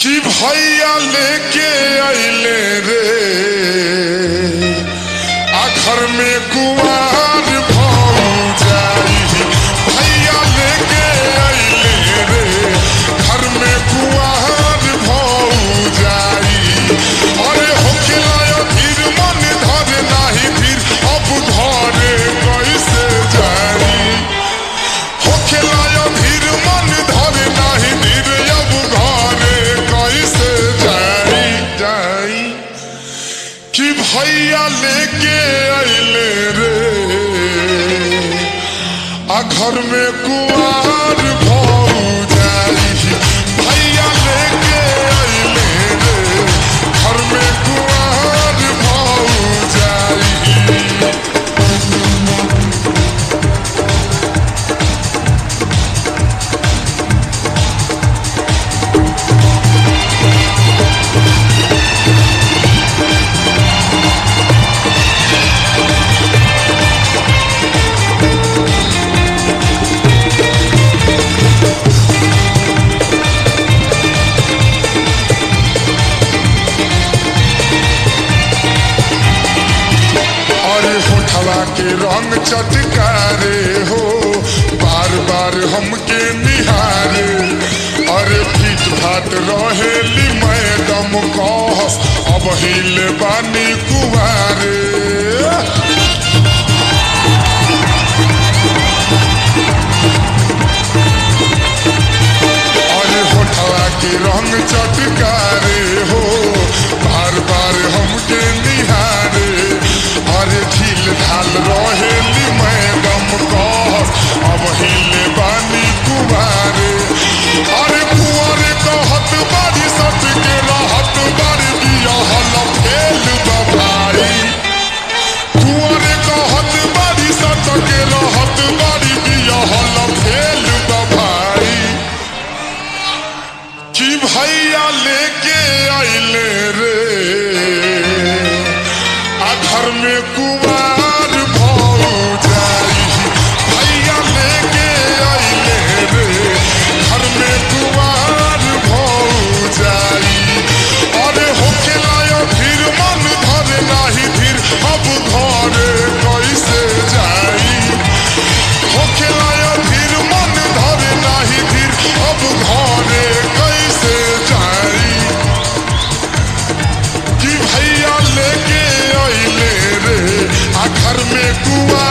भैया लेके आइले रे आखर में कुआर भौजाई। भैया लेके आइले रे घर में कुआर भौजाई। अरे होखेला धीर मन धर नाही धीर अब घरे कैसे जाई। होखेला धीर मन धर नाही धीर अब घरे कैसे जाई। कि भैया लेके आइले रे आ घर में कुआर भौजाई। भैया लेके आइले रे घर में कुआर भौजाई। के रंग चटकारे हो बार बार हमके निहारे। अरे भीत भात रहेली मैडम कहस अब हिले बानी कुवारे। अरे होठवा के रंग चटकारे हो बार बार हमके निहारे। अरे ढील ढाल रहेली मैडम कहस अब हिले बानी कुवारे। अरे कुंवरे कहत बारी सट के रहत बारी बिया हल फेल भाई। कुंवरे कहत बारी सट के रहत बारी बिया हल फेल भाई। कि भैया लेके आइले रे आ घर में कुवार भौजाई। भैया लेके आइले रे घर में कुवार भौजाई। अरे होखेला धीर मन धर नाही धीर अब घरे कैसे जाई। होखेला धीर मन धर नाही धीर अब घरे कैसे जाई। कि भैया लेके आइले रे आ घर में कुआर